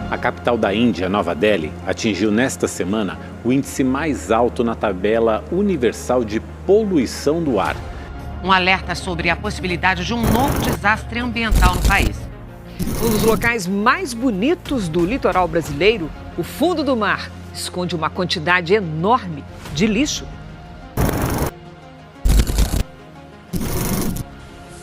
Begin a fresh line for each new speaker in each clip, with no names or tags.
A capital da Índia, Nova Delhi, atingiu nesta semana o índice mais alto na tabela universal de poluição do ar.
Um alerta sobre a possibilidade de um novo desastre ambiental no país.
Um dos locais mais bonitos do litoral brasileiro, o fundo do mar, esconde uma quantidade enorme de lixo.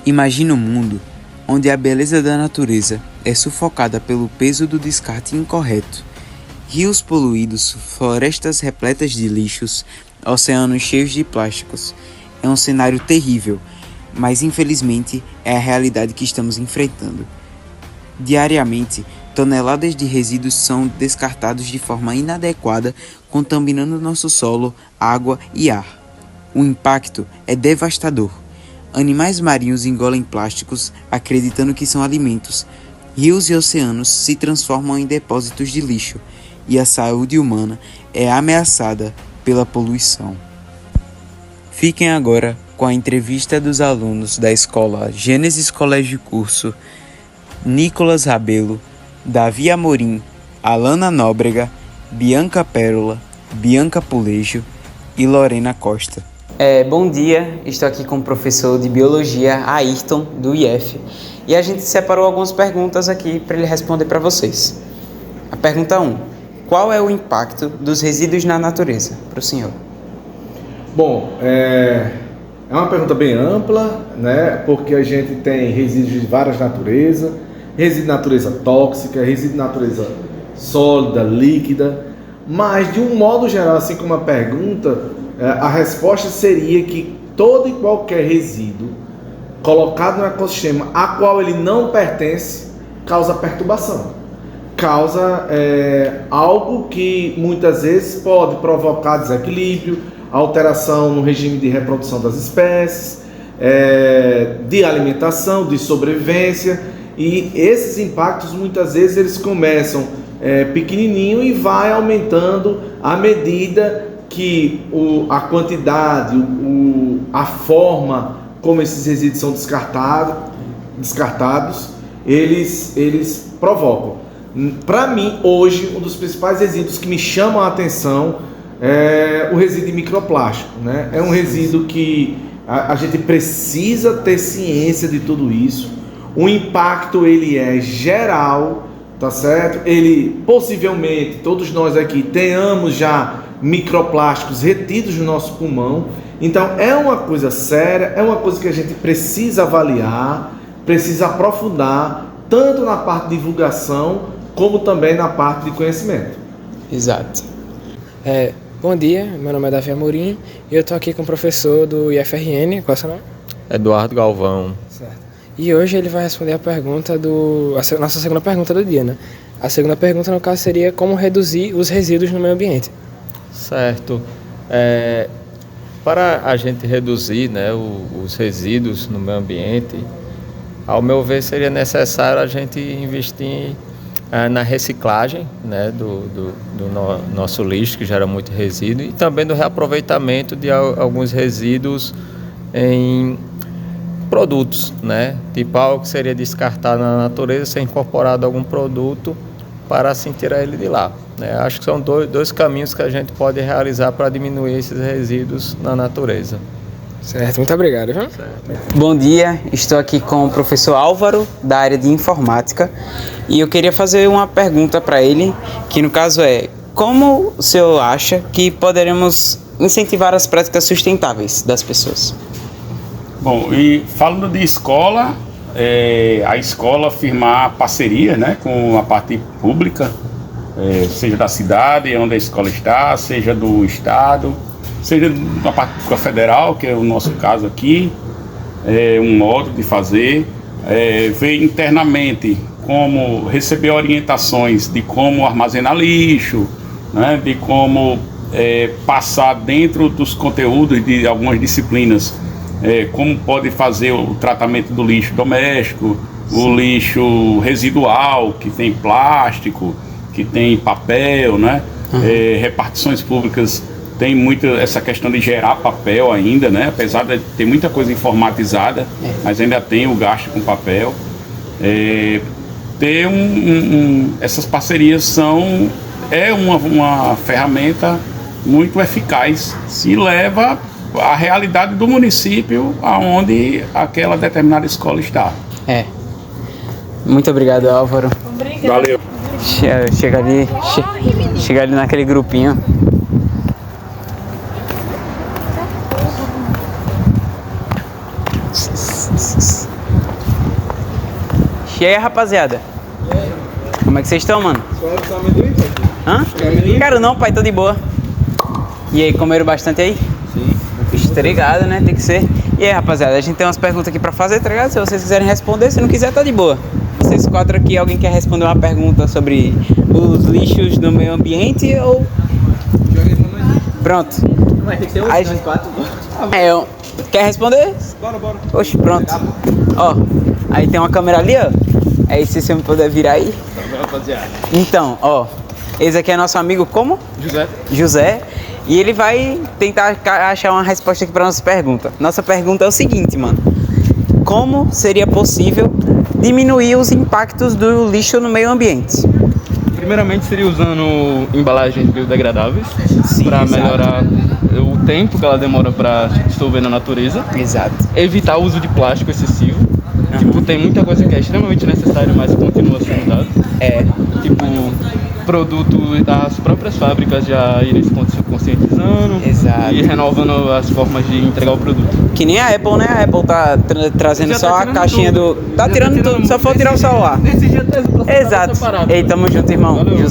Imagina um mundo onde a beleza da natureza é sufocada pelo peso do descarte incorreto. Rios poluídos, florestas repletas de lixos, oceanos cheios de plásticos. É um cenário terrível, mas infelizmente é a realidade que estamos enfrentando. Diariamente, toneladas de resíduos são descartados de forma inadequada, contaminando nosso solo, água e ar. O impacto é devastador. Animais marinhos engolem plásticos, acreditando que são alimentos. Rios e oceanos se transformam em depósitos de lixo, e a saúde humana é ameaçada pela poluição. Fiquem agora com a entrevista dos alunos da escola Gênesis Colégio Curso, Nicolas Rabelo, Davi Amorim, Alana Nóbrega, Bianca Pérola, Bianca Pulejo e Lorena Costa.
Bom dia, estou aqui com o professor de Biologia, Ayrton, do IF, e a gente separou algumas perguntas aqui para ele responder para vocês. A pergunta 1. Qual é o impacto dos resíduos na natureza para o senhor?
Bom, é uma pergunta bem ampla, né? Porque a gente tem resíduos de várias naturezas, resíduo de natureza tóxica, resíduo de natureza sólida, líquida, mas de um modo geral, assim como a pergunta, a resposta seria que todo e qualquer resíduo colocado no ecossistema a qual ele não pertence causa perturbação, causa algo que muitas vezes pode provocar desequilíbrio, alteração no regime de reprodução das espécies, de alimentação, de sobrevivência, e esses impactos muitas vezes eles começam pequenininho e vai aumentando à medida que a quantidade, a forma como esses resíduos são descartados, eles provocam. Para mim, hoje, um dos principais resíduos que me chamam a atenção é o resíduo de microplástico, né? É um resíduo que a gente precisa ter ciência de tudo isso. O impacto ele é geral, tá certo? Ele possivelmente, todos nós aqui tenhamos já microplásticos retidos no nosso pulmão. Então é uma coisa séria, é uma coisa que a gente precisa avaliar, precisa aprofundar, tanto na parte de divulgação, como também na parte de conhecimento.
Exato.
Bom dia, meu nome é Davi Amorim e eu estou aqui com o professor do IFRN, qual é o seu nome?
Eduardo Galvão.
Certo. E hoje ele vai responder a nossa segunda pergunta do dia, né? A segunda pergunta, no caso, seria como reduzir os resíduos no meio ambiente.
Certo. Para a gente reduzir, né, os resíduos no meio ambiente, ao meu ver, seria necessário a gente investir na reciclagem, né, do nosso lixo, que gera muito resíduo, e também do reaproveitamento de alguns resíduos em produtos, né? Tipo algo que seria descartado na natureza, ser incorporado a algum produto para assim tirar ele de lá, né? Acho que são dois caminhos que a gente pode realizar para diminuir esses resíduos na natureza.
Certo, muito obrigado. Viu?
Bom dia, estou aqui com o professor Álvaro, da área de informática, e eu queria fazer uma pergunta para ele, que no caso é: como o senhor acha que poderemos incentivar as práticas sustentáveis das pessoas?
Bom, e falando de escola, a escola firmar parceria, né, com a parte pública, seja da cidade, onde a escola está, seja do estado, seja da parte pública federal, que é o nosso caso aqui, um modo de fazer, ver internamente como receber orientações de como armazenar lixo, né, de como passar dentro dos conteúdos de algumas disciplinas, como pode fazer o tratamento do lixo doméstico, o lixo residual, que tem plástico, que tem papel, né? Repartições públicas tem muito essa questão de gerar papel ainda, né? Apesar de ter muita coisa informatizada, mas ainda tem o gasto com papel. ter essas parcerias é uma ferramenta muito eficaz e leva a realidade do município aonde aquela determinada escola está.
Muito obrigado, Álvaro.
Valeu.
Chega ali naquele grupinho. E aí, rapaziada? Como é que vocês estão, mano? Hã? Quero não, pai, tô de boa. E aí, comeram bastante aí? Sim. Tá ligado, né? Tem que ser. E aí, rapaziada, a gente tem umas perguntas aqui pra fazer, tá ligado? Se vocês quiserem responder, se não quiser, tá de boa. Vocês 4 aqui, alguém quer responder uma pergunta sobre os lixos no meio ambiente ou... Pronto.
Vai ter que ser um,
nós
4.
Quer responder?
Bora.
Oxe, pronto. Ó, aí tem uma câmera ali, ó. Aí se você me puder virar aí.
Rapaziada.
Então, ó, esse aqui é nosso amigo como? José. E ele vai tentar achar uma resposta aqui para nossa pergunta. Nossa pergunta é o seguinte, mano. Como seria possível diminuir os impactos do lixo no meio ambiente?
Primeiramente seria usando embalagens biodegradáveis para melhorar o tempo que ela demora para dissolver na natureza.
Exato.
Evitar o uso de plástico excessivo. Tipo, tem muita coisa que é extremamente necessária, mas continua sendo dado. Tipo, produto das próprias fábricas já irem se conscientizando.
Exato.
E renovando as formas de entregar o produto.
Que nem a Apple, né? A Apple tá trazendo
Já
só
tá
a caixinha
tudo.
do... Tá tirando tudo, só for tirar o celular.
Nesse dia tá
Exato.
separado.
Ei, tamo junto, irmão.
Valeu.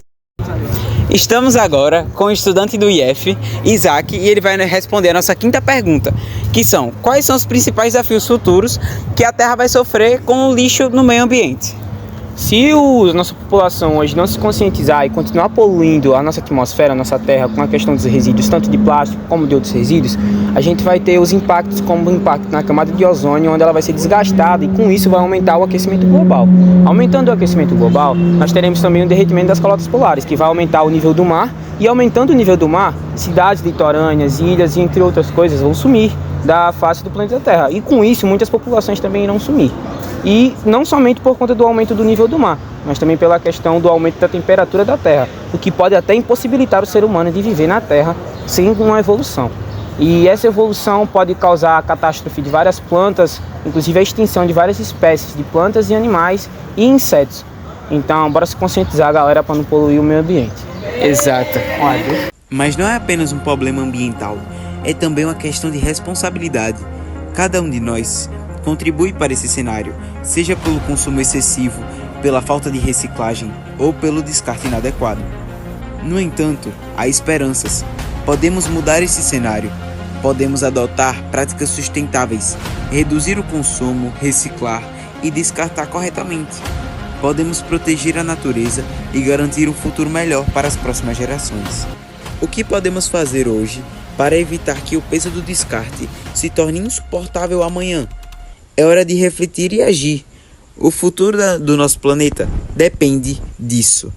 Estamos agora com o estudante do IF, Isaac, e ele vai responder a nossa 5ª pergunta, que são: quais são os principais desafios futuros que a Terra vai sofrer com o lixo no meio ambiente?
Se a nossa população hoje não se conscientizar e continuar poluindo a nossa atmosfera, a nossa terra, com a questão dos resíduos, tanto de plástico como de outros resíduos, a gente vai ter os impactos como o impacto na camada de ozônio, onde ela vai ser desgastada, e com isso vai aumentar o aquecimento global. Aumentando o aquecimento global, nós teremos também o derretimento das calotas polares, que vai aumentar o nível do mar, e aumentando o nível do mar, cidades litorâneas, ilhas e entre outras coisas vão sumir da face do planeta Terra. E com isso, muitas populações também irão sumir. E não somente por conta do aumento do nível do mar, mas também pela questão do aumento da temperatura da Terra, o que pode até impossibilitar o ser humano de viver na Terra sem uma evolução. E essa evolução pode causar a catástrofe de várias plantas, inclusive a extinção de várias espécies de plantas e animais e insetos. Então, bora se conscientizar, galera, para não poluir o meio ambiente.
Exato.
Mas não é apenas um problema ambiental, é também uma questão de responsabilidade. Cada um de nós contribui para esse cenário, seja pelo consumo excessivo, pela falta de reciclagem ou pelo descarte inadequado. No entanto, há esperanças. Podemos mudar esse cenário. Podemos adotar práticas sustentáveis, reduzir o consumo, reciclar e descartar corretamente. Podemos proteger a natureza e garantir um futuro melhor para as próximas gerações. O que podemos fazer hoje para evitar que o peso do descarte se torne insuportável amanhã? É hora de refletir e agir. O futuro do nosso planeta depende disso.